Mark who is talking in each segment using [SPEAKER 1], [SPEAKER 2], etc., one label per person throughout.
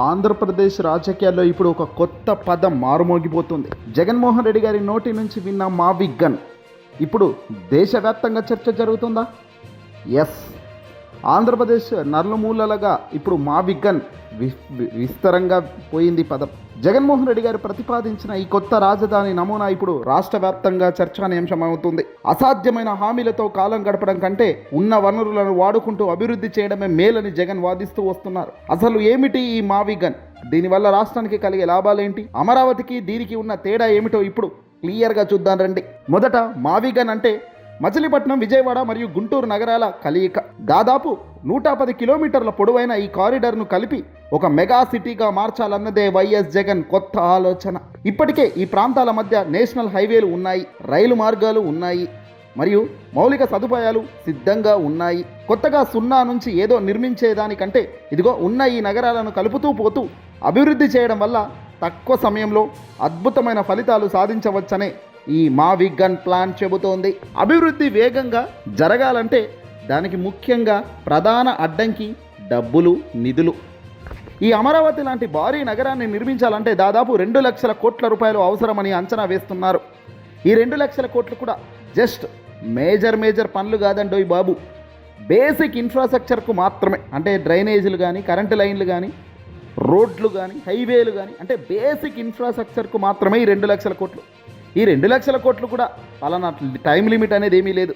[SPEAKER 1] ఆంధ్రప్రదేశ్ రాజకీయాల్లో ఇప్పుడు ఒక కొత్త పదం మారుమోగిపోతుంది. జగన్మోహన్ రెడ్డి గారి నోటి నుంచి విన్న మావిగన్ ఇప్పుడు దేశవ్యాప్తంగా చర్చ జరుగుతుందా? ఎస్, ఆంధ్రప్రదేశ్ నలుమూలలుగా ఇప్పుడు మావిగన్ విస్తరంగా పోయింది పదం. జగన్మోహన్ రెడ్డి గారు ప్రతిపాదించిన ఈ కొత్త రాజధాని నమూనా ఇప్పుడు రాష్ట్ర వ్యాప్తంగా చర్చానీయాంశమవుతుంది. అసాధ్యమైన హామీలతో కాలం గడపడం కంటే ఉన్న వనరులను వాడుకుంటూ అభివృద్ధి చేయడమే మేలని జగన్ వాదిస్తూ వస్తున్నారు. అసలు ఏమిటి ఈ మావిగన్? దీనివల్ల రాష్ట్రానికి కలిగే లాభాలేంటి? అమరావతికి దీనికి ఉన్న తేడా ఏమిటో ఇప్పుడు క్లియర్గా చూద్దాం రండి. మొదట మావిగన్ అంటే మచిలీపట్నం, విజయవాడ మరియు గుంటూరు నగరాల కలయిక. దాదాపు 110 కిలోమీటర్ల పొడవైన ఈ కారిడార్ను కలిపి ఒక మెగా సిటీగా మార్చాలన్నదే వైఎస్ జగన్ కొత్త ఆలోచన. ఇప్పటికే ఈ ప్రాంతాల మధ్య నేషనల్ హైవేలు ఉన్నాయి, రైలు మార్గాలు ఉన్నాయి మరియు మౌలిక సదుపాయాలు సిద్ధంగా ఉన్నాయి. కొత్తగా సున్నా నుంచి ఏదో నిర్మించేదానికంటే ఇదిగో ఉన్న ఈ నగరాలను కలుపుతూ పోతూ అభివృద్ధి చేయడం వల్ల తక్కువ సమయంలో అద్భుతమైన ఫలితాలు సాధించవచ్చనే ఈ మావిగన్ ప్లాన్ చెబుతోంది. అభివృద్ధి వేగంగా జరగాలంటే దానికి ముఖ్యంగా ప్రధాన అడ్డంకి డబ్బులు, నిధులు. ఈ అమరావతి లాంటి భారీ నగరాన్ని నిర్మించాలంటే దాదాపు 2 లక్షల కోట్ల రూపాయలు అవసరమని అంచనా వేస్తున్నారు. ఈ 2 లక్షల కోట్లు కూడా జస్ట్ మేజర్ పనులు కాదండోయ్ బాబు, బేసిక్ ఇన్ఫ్రాస్ట్రక్చర్కు మాత్రమే. అంటే డ్రైనేజీలు కానీ, కరెంటు లైన్లు కానీ, రోడ్లు కానీ, హైవేలు కానీ, అంటే బేసిక్ ఇన్ఫ్రాస్ట్రక్చర్కు మాత్రమే ఈ 2 లక్షల కోట్లు. ఈ 2 లక్షల కోట్లు కూడా పలానా టైం లిమిట్ అనేది ఏమీ లేదు.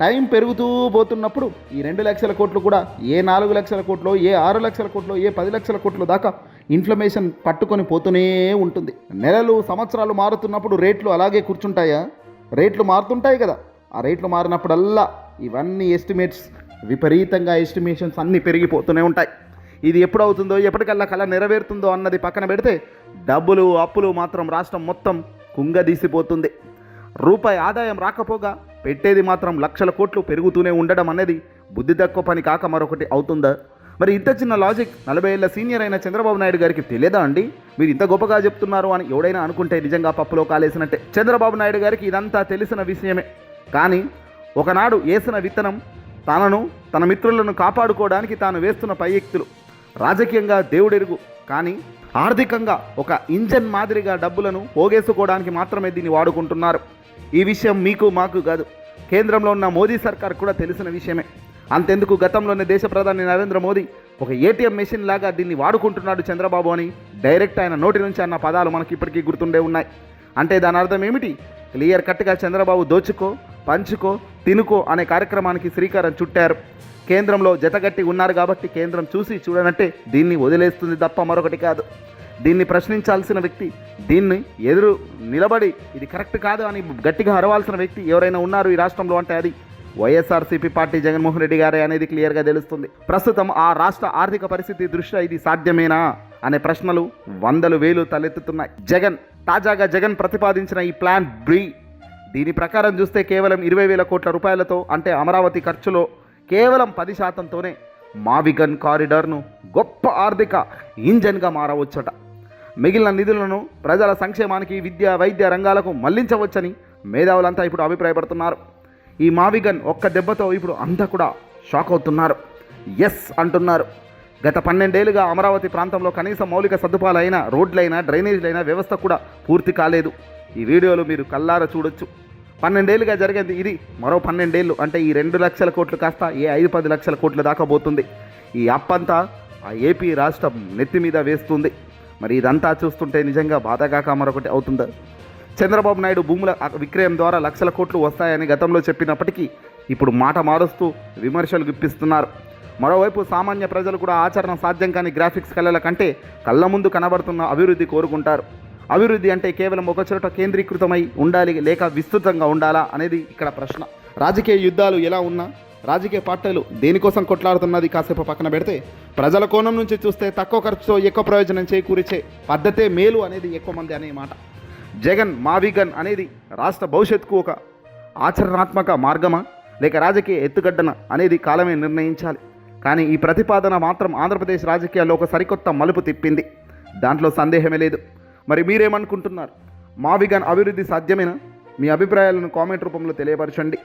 [SPEAKER 1] టైం పెరుగుతూ పోతున్నప్పుడు ఈ 2 లక్షల కోట్లు కూడా ఏ 4 లక్షల కోట్లు, ఏ 6 లక్షల కోట్లు, ఏ 10 లక్షల కోట్లు దాకా ఇన్ఫ్లమేషన్ పట్టుకొని పోతూనే ఉంటుంది. నెలలు, సంవత్సరాలు మారుతున్నప్పుడు రేట్లు అలాగే కూర్చుంటాయా? రేట్లు మారుతుంటాయి కదా. ఆ రేట్లు మారినప్పుడల్లా ఇవన్నీ ఎస్టిమేట్స్, విపరీతంగా ఎస్టిమేషన్స్ అన్నీ పెరిగిపోతూనే ఉంటాయి. ఇది ఎప్పుడు అవుతుందో, ఎప్పటికల్లా కళ నెరవేరుతుందో అన్నది పక్కన పెడితే డబ్బులు, అప్పులు మాత్రం రాష్ట్రం మొత్తం కుంగదీసిపోతుంది. రూపాయి ఆదాయం రాకపోగా పెట్టేది మాత్రం లక్షల కోట్లు పెరుగుతూనే ఉండడం అనేది బుద్ధి తక్కువ పని కాక మరొకటి అవుతుందా? మరి ఇంత చిన్న లాజిక్ 40 ఏళ్ల సీనియర్ అయిన చంద్రబాబు నాయుడు గారికి తెలియదా అండి? మీరు ఇంత గొప్పగా చెప్తున్నారు అని ఎవడైనా అనుకుంటే నిజంగా పప్పులో కాలేసినట్టే. చంద్రబాబు నాయుడు గారికి ఇదంతా తెలిసిన విషయమే. కానీ ఒకనాడు వేసిన విత్తనం తనను, తన మిత్రులను కాపాడుకోవడానికి తాను వేస్తున్న పైఎక్తులు. రాజకీయంగా దేవుడెరుగు, కానీ ఆర్థికంగా ఒక ఇంజన్ మాదిరిగా డబ్బులను పోగేసుకోవడానికి మాత్రమే దీన్ని వాడుకుంటున్నారు. ఈ విషయం మీకు, మాకు కాదు, కేంద్రంలో ఉన్న మోదీ సర్కార్ కూడా తెలిసిన విషయమే. అంతెందుకు, గతంలోనే దేశ ప్రధాని నరేంద్ర మోదీ ఒక ఏటీఎం మెషిన్ లాగా దీన్ని వాడుకుంటున్నాడు చంద్రబాబు అని డైరెక్ట్ ఆయన నోటి నుంచి అన్న పదాలు మనకి ఇప్పటికీ గుర్తుండే ఉన్నాయి. అంటే దాని అర్థం ఏమిటి? క్లియర్ కట్గా చంద్రబాబు దోచుకో, పంచుకో, తినుకో అనే కార్యక్రమానికి శ్రీకారం చుట్టారు. కేంద్రంలో జతగట్టి ఉన్నారు కాబట్టి కేంద్రం చూసి చూడనట్టే దీన్ని వదిలేస్తుంది తప్ప మరొకటి కాదు. దీన్ని ప్రశ్నించాల్సిన వ్యక్తి, దీన్ని ఎదురు నిలబడి ఇది కరెక్ట్ కాదు అని గట్టిగా అరవాల్సిన వ్యక్తి ఎవరైనా ఉన్నారు ఈ రాష్ట్రంలో అంటే అది వైఎస్ఆర్సీపీ పార్టీ జగన్మోహన్ రెడ్డి గారే అనేది క్లియర్గా తెలుస్తుంది. ప్రస్తుతం ఆ రాష్ట్ర ఆర్థిక పరిస్థితి దృష్ట్యా ఇది సాధ్యమేనా అనే ప్రశ్నలు 100,000 తలెత్తుతున్నాయి. తాజాగా జగన్ ప్రతిపాదించిన ఈ ప్లాన్ బి, దీని ప్రకారం చూస్తే కేవలం 20,000 కోట్ల రూపాయలతో, అంటే అమరావతి ఖర్చులో కేవలం 10%తోనే మావిగన్ కారిడార్ను గొప్ప ఆర్థిక ఇంజన్గా మారవచ్చట. మిగిలిన నిధులను ప్రజల సంక్షేమానికి, విద్య, వైద్య రంగాలకు మళ్లించవచ్చని మేధావులంతా ఇప్పుడు అభిప్రాయపడుతున్నారు. ఈ మావిగన్ ఒక్క దెబ్బతో ఇప్పుడు అంతా కూడా షాక్ అవుతున్నారు. ఎస్ అంటున్నారు. గత 12 ఏళ్లుగా అమరావతి ప్రాంతంలో కనీసం మౌలిక సదుపాయాలైన రోడ్లైనా, డ్రైనేజీలైనా వ్యవస్థ కూడా పూర్తి కాలేదు. ఈ వీడియోలో మీరు కల్లారా చూడొచ్చు. 12 ఏళ్ళుగా జరిగేది ఇది. మరో 12 ఏళ్ళు అంటే ఈ 2 లక్షల కోట్లు కాస్త 5-10 లక్షల కోట్ల దాకా పోతుంది. ఈ అప్పంతా ఆ ఏపీ రాష్ట్రం నెత్తి మీద వేస్తుంది. మరి ఇదంతా చూస్తుంటే నిజంగా బాధగాక మరొకటి అవుతుందా? చంద్రబాబు నాయుడు భూముల విక్రయం ద్వారా లక్షల కోట్లు వస్తాయని గతంలో చెప్పినప్పటికీ ఇప్పుడు మాట మారుస్తూ విమర్శలు గుప్పిస్తున్నారు. మరోవైపు సామాన్య ప్రజలు కూడా ఆచరణ సాధ్యం కాని గ్రాఫిక్స్ కళల కంటే కళ్ళ ముందు కనబడుతున్న అభివృద్ధి కోరుకుంటారు. అభివృద్ధి అంటే కేవలం ఒక చోట కేంద్రీకృతమై ఉండాలి, లేక విస్తృతంగా ఉండాలా అనేది ఇక్కడ ప్రశ్న. రాజకీయ యుద్ధాలు ఎలా ఉన్నా, రాజకీయ పార్టీలు దేనికోసం కొట్లాడుతున్నది కాసేపు పక్కన పెడితే, ప్రజల కోణం నుంచి చూస్తే తక్కువ ఖర్చుతో ఎక్కువ ప్రయోజనం చేకూర్చే పద్ధతే మేలు అనేది ఎక్కువ మంది అనే మాట. జగన్ మావిగన్ అనేది రాష్ట్ర భవిష్యత్తుకు ఒక ఆచరణాత్మక మార్గమా, లేక రాజకీయ ఎత్తుగడ్డన అనేది కాలమే నిర్ణయించాలి. కానీ ఈ ప్రతిపాదన మాత్రం ఆంధ్రప్రదేశ్ రాజకీయాల్లో ఒక సరికొత్త మలుపు తిప్పింది. దాంట్లో సందేహమే లేదు. మరి మీరేమనుకుంటున్నారు? మావిగన్ అభివృద్ధి సాధ్యమేనా? మీ అభిప్రాయాలను కామెంట్ రూపంలో తెలియపరచండి.